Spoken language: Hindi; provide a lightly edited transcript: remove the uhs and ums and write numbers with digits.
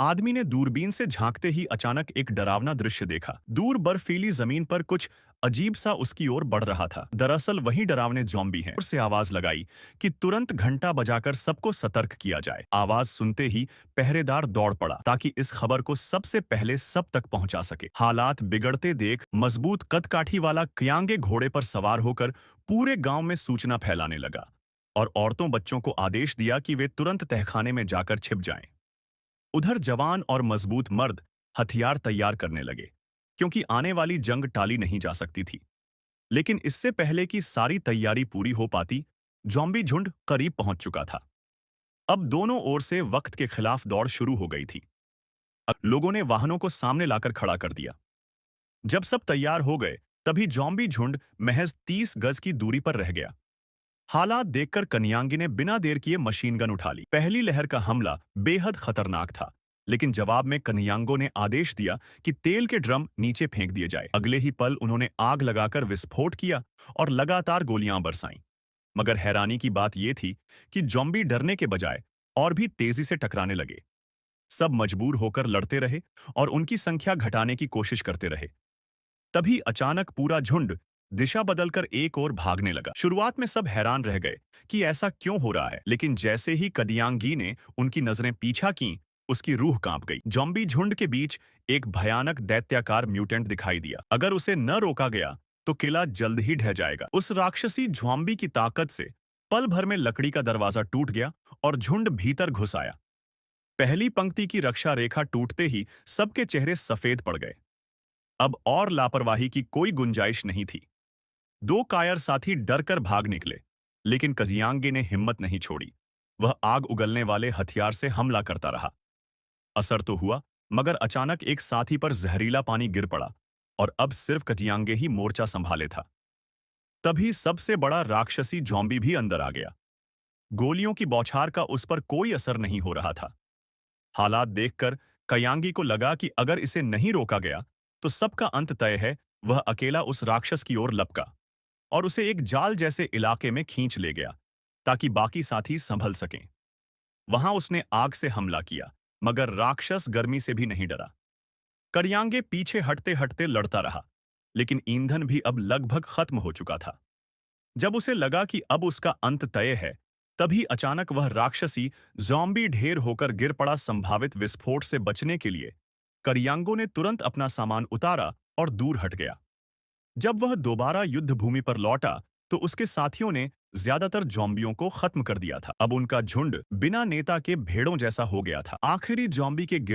आदमी ने दूरबीन से झांकते ही अचानक एक डरावना दृश्य देखा। दूर बर्फीली जमीन पर कुछ अजीब सा उसकी ओर बढ़ रहा था। दरअसल वही डरावने ज़ॉम्बी हैं। उससे आवाज लगाई कि तुरंत घंटा बजाकर सबको सतर्क किया जाए। आवाज सुनते ही पहरेदार दौड़ पड़ा ताकि इस खबर को सबसे पहले सब तक पहुंचा सके। हालात बिगड़ते देख मजबूत कदकाठी वाला क्यांगे घोड़े पर सवार होकर पूरे गांव में सूचना फैलाने लगा और औरतों बच्चों को आदेश दिया कि वे तुरंत तहखाने में जाकर छिप जाएं। उधर जवान और मजबूत मर्द हथियार तैयार करने लगे, क्योंकि आने वाली जंग टाली नहीं जा सकती थी। लेकिन इससे पहले कि सारी तैयारी पूरी हो पाती, ज़ॉम्बी झुंड करीब पहुंच चुका था। अब दोनों ओर से वक्त के खिलाफ दौड़ शुरू हो गई थी। अब लोगों ने वाहनों को सामने लाकर खड़ा कर दिया। जब सब तैयार हो गए, तभी ज़ॉम्बी झुंड महज 30 गज की दूरी पर रह गया। हालात देखकर कन्यांगी ने बिना देर किए मशीन गन उठा ली। पहली लहर का हमला बेहद खतरनाक था, लेकिन जवाब में कन्यांगों ने आदेश दिया कि तेल के ड्रम नीचे फेंक दिए जाए। अगले ही पल उन्होंने आग लगाकर विस्फोट किया और लगातार गोलियां बरसाईं। मगर हैरानी की बात यह थी कि ज़ॉम्बी डरने के बजाय और भी तेजी से टकराने लगे। सब मजबूर होकर लड़ते रहे और उनकी संख्या घटाने की कोशिश करते रहे। तभी अचानक पूरा झुंड दिशा बदलकर एक ओर भागने लगा। शुरुआत में सब हैरान रह गए कि ऐसा क्यों हो रहा है, लेकिन जैसे ही कदियांगी ने उनकी नजरें पीछा की, उसकी रूह कांप गई। ज़ॉम्बी झुंड के बीच एक भयानक दैत्याकार म्यूटेंट दिखाई दिया। अगर उसे न रोका गया तो किला जल्द ही ढह जाएगा। उस राक्षसी ज़ॉम्बी की ताकत से पल भर में लकड़ी का दरवाजा टूट गया और झुंड भीतर घुस आया। पहली पंक्ति की रक्षा रेखा टूटते ही सबके चेहरे सफेद पड़ गए। अब और लापरवाही की कोई गुंजाइश नहीं थी। दो कायर साथी डरकर भाग निकले, लेकिन कजियांगे ने हिम्मत नहीं छोड़ी। वह आग उगलने वाले हथियार से हमला करता रहा। असर तो हुआ, मगर अचानक एक साथी पर जहरीला पानी गिर पड़ा और अब सिर्फ कजियांगे ही मोर्चा संभाले था। तभी सबसे बड़ा राक्षसी ज़ॉम्बी भी अंदर आ गया। गोलियों की बौछार का उस पर कोई असर नहीं हो रहा था। हालात देखकर कयांगी को लगा कि अगर इसे नहीं रोका गया तो सबका अंत तय है। वह अकेला उस राक्षस की ओर लपका और उसे एक जाल जैसे इलाके में खींच ले गया ताकि बाकी साथी संभल सकें। वहां उसने आग से हमला किया, मगर राक्षस गर्मी से भी नहीं डरा। करियांगे पीछे हटते हटते लड़ता रहा, लेकिन ईंधन भी अब लगभग खत्म हो चुका था। जब उसे लगा कि अब उसका अंत तय है, तभी अचानक वह राक्षसी ज़ॉम्बी ढेर होकर गिर पड़ा। संभावित विस्फोट से बचने के लिए करियांगो ने तुरंत अपना सामान उतारा और दूर हट गया। जब वह दोबारा युद्ध भूमि पर लौटा तो उसके साथियों ने ज्यादातर ज़ॉम्बियों को खत्म कर दिया था। अब उनका झुंड बिना नेता के भेड़ों जैसा हो गया था। आखिरी ज़ॉम्बी के